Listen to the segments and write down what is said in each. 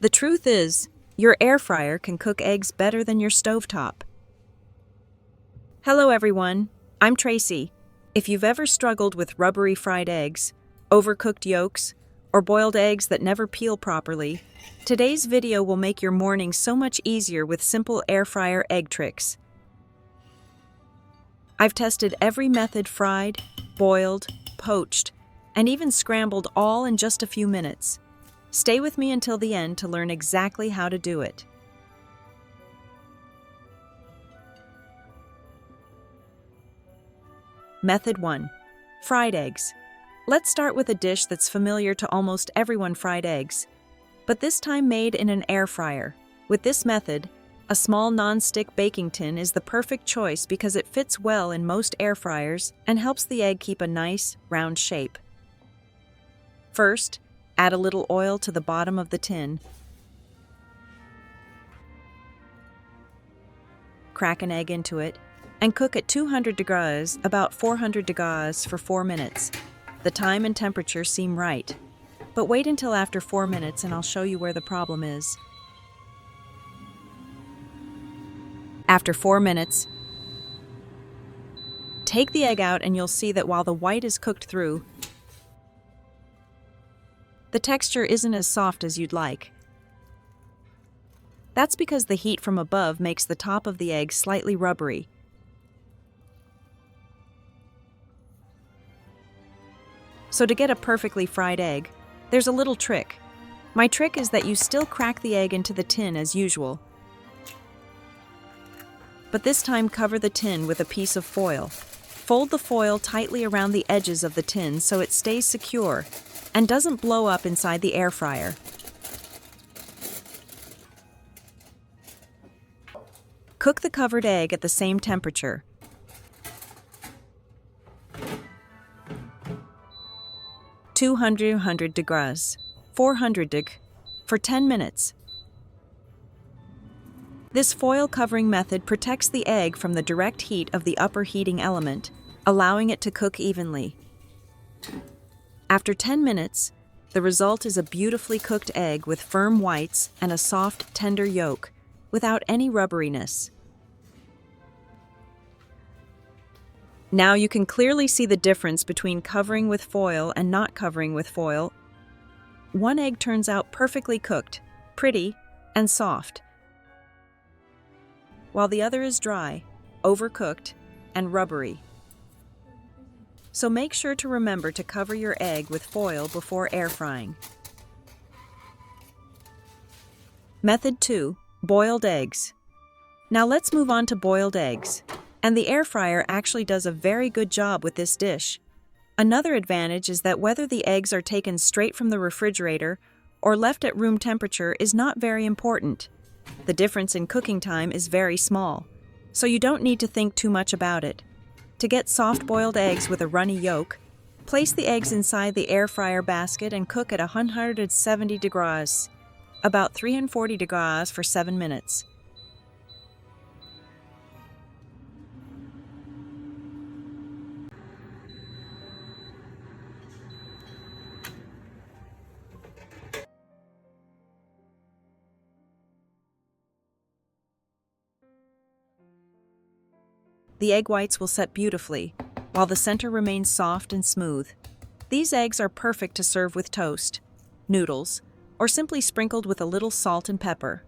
The truth is, your air fryer can cook eggs better than your stovetop. Hello everyone, I'm Tracy. If you've ever struggled with rubbery fried eggs, overcooked yolks, or boiled eggs that never peel properly, today's video will make your morning so much easier with simple air fryer egg tricks. I've tested every method: fried, boiled, poached, and even scrambled, all in just a few minutes. Stay with me until the end to learn exactly how to do it. Method 1. Fried eggs. Let's start with a dish that's familiar to almost everyone: fried eggs, but this time made in an air fryer. With this method, a small non-stick baking tin is the perfect choice because it fits well in most air fryers and helps the egg keep a nice, round shape. First, add a little oil to the bottom of the tin. Crack an egg into it and cook at 200 degrees, about 400 degrees, for 4 minutes. The time and temperature seem right, but wait until after 4 minutes and I'll show you where the problem is. After 4 minutes, take the egg out and you'll see that while the white is cooked through, the texture isn't as soft as you'd like. That's because the heat from above makes the top of the egg slightly rubbery. So to get a perfectly fried egg, there's a little trick. My trick is that you still crack the egg into the tin as usual, but this time cover the tin with a piece of foil. Fold the foil tightly around the edges of the tin so it stays secure and doesn't blow up inside the air fryer. Cook the covered egg at the same temperature. (200 degrees, 400 deg, for 10 minutes. This foil covering method protects the egg from the direct heat of the upper heating element, allowing it to cook evenly. After 10 minutes, the result is a beautifully cooked egg with firm whites and a soft, tender yolk, without any rubberiness. Now you can clearly see the difference between covering with foil and not covering with foil. One egg turns out perfectly cooked, pretty, and soft, while the other is dry, overcooked, and rubbery. So make sure to remember to cover your egg with foil before air frying. Method 2. Boiled eggs. Now let's move on to boiled eggs. And the air fryer actually does a very good job with this dish. Another advantage is that whether the eggs are taken straight from the refrigerator or left at room temperature is not very important. The difference in cooking time is very small, so you don't need to think too much about it. To get soft boiled eggs with a runny yolk, place the eggs inside the air fryer basket and cook at 170 degrees, about 340 degrees, for 7 minutes. The egg whites will set beautifully, while the center remains soft and smooth. These eggs are perfect to serve with toast, noodles, or simply sprinkled with a little salt and pepper.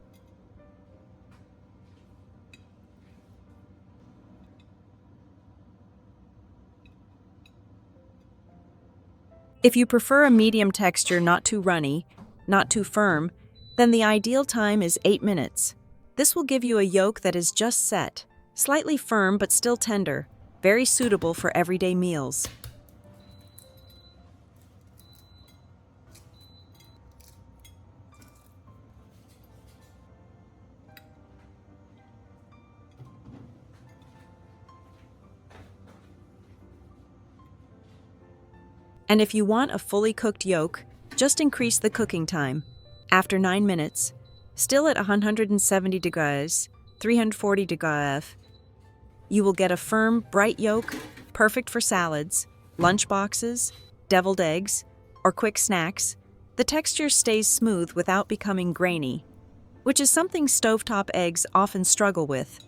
If you prefer a medium texture, not too runny, not too firm, then the ideal time is 8 minutes. This will give you a yolk that is just set, slightly firm but still tender, very suitable for everyday meals. And if you want a fully cooked yolk, just increase the cooking time. After 9 minutes, still at 170 degrees, 340 degrees, you will get a firm, bright yolk, perfect for salads, lunch boxes, deviled eggs, or quick snacks. The texture stays smooth without becoming grainy, which is something stovetop eggs often struggle with.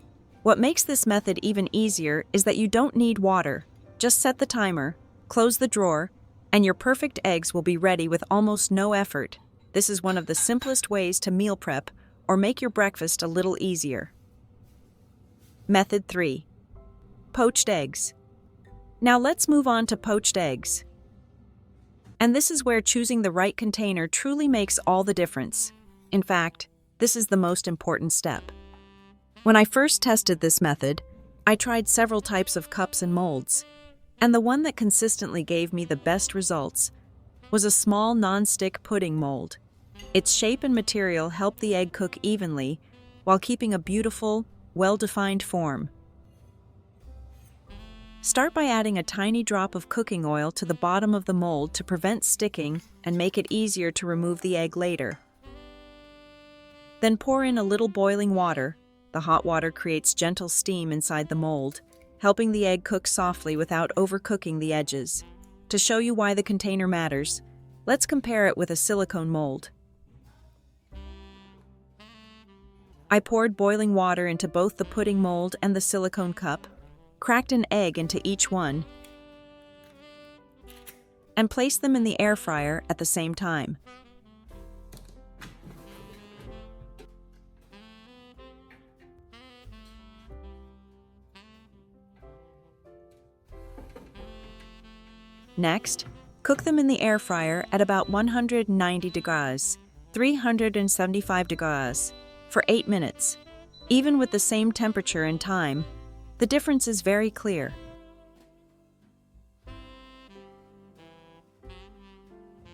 What makes this method even easier is that you don't need water. Just set the timer, close the drawer, and your perfect eggs will be ready with almost no effort. This is one of the simplest ways to meal prep or make your breakfast a little easier. Method 3. Poached eggs. Now let's move on to poached eggs. And this is where choosing the right container truly makes all the difference. In fact, this is the most important step. When I first tested this method, I tried several types of cups and molds, and the one that consistently gave me the best results was a small non-stick pudding mold. Its shape and material help the egg cook evenly while keeping a beautiful, well-defined form. Start by adding a tiny drop of cooking oil to the bottom of the mold to prevent sticking and make it easier to remove the egg later. Then pour in a little boiling water. The hot water creates gentle steam inside the mold, helping the egg cook softly without overcooking the edges. To show you why the container matters, let's compare it with a silicone mold. I poured boiling water into both the pudding mold and the silicone cup, cracked an egg into each one, and placed them in the air fryer at the same time. Next, cook them in the air fryer at about 190 degrees, 375 degrees, for 8 minutes. Even with the same temperature and time, the difference is very clear.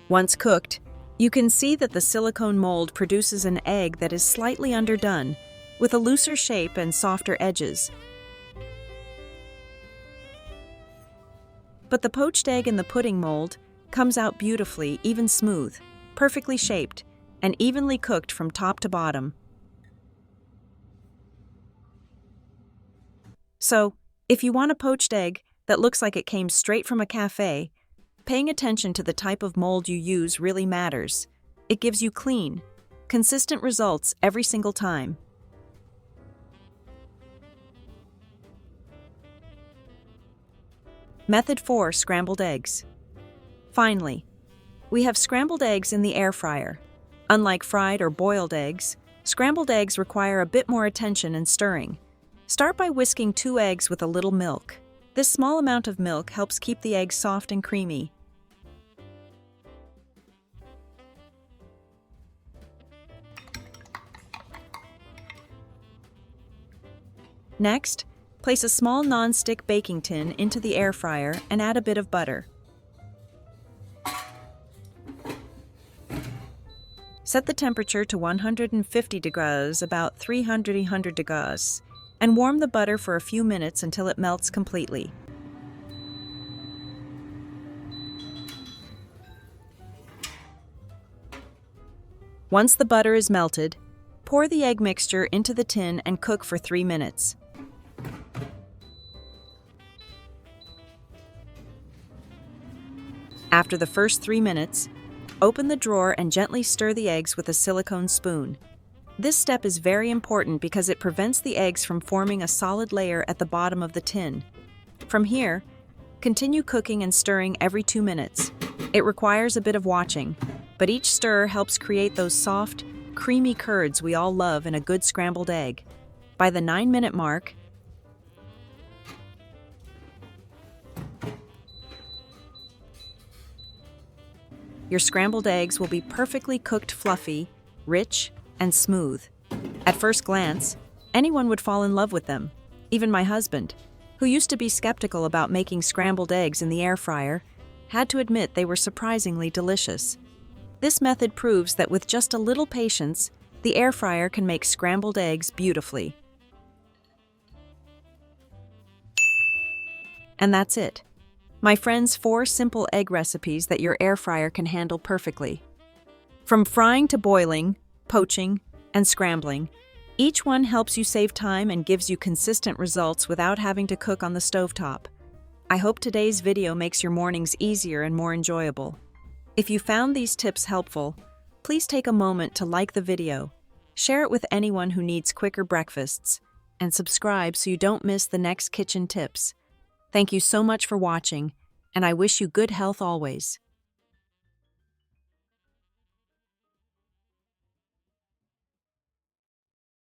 Once cooked, you can see that the silicone mold produces an egg that is slightly underdone, with a looser shape and softer edges. But the poached egg in the pudding mold comes out beautifully, even smooth, perfectly shaped, and evenly cooked from top to bottom. So, if you want a poached egg that looks like it came straight from a cafe, paying attention to the type of mold you use really matters. It gives you clean, consistent results every single time. Method 4. Scrambled eggs. Finally, we have scrambled eggs in the air fryer. Unlike fried or boiled eggs, scrambled eggs require a bit more attention and stirring. Start by whisking 2 eggs with a little milk. This small amount of milk helps keep the eggs soft and creamy. Next, place a small non-stick baking tin into the air fryer and add a bit of butter. Set the temperature to 150 degrees, about 300 degrees, and warm the butter for a few minutes until it melts completely. Once the butter is melted, pour the egg mixture into the tin and cook for 3 minutes. After the first 3 minutes, open the drawer and gently stir the eggs with a silicone spoon. This step is very important because it prevents the eggs from forming a solid layer at the bottom of the tin. From here, continue cooking and stirring every 2 minutes. It requires a bit of watching, but each stir helps create those soft, creamy curds we all love in a good scrambled egg. By the 9-minute mark, your scrambled eggs will be perfectly cooked, fluffy, rich, and smooth. At first glance, anyone would fall in love with them. Even my husband, who used to be skeptical about making scrambled eggs in the air fryer, had to admit they were surprisingly delicious. This method proves that with just a little patience, the air fryer can make scrambled eggs beautifully. And that's it. My friends, 4 simple egg recipes that your air fryer can handle perfectly. From frying to boiling, poaching, and scrambling, each one helps you save time and gives you consistent results without having to cook on the stovetop. I hope today's video makes your mornings easier and more enjoyable. If you found these tips helpful, please take a moment to like the video, share it with anyone who needs quicker breakfasts, and subscribe so you don't miss the next kitchen tips. Thank you so much for watching, and I wish you good health always.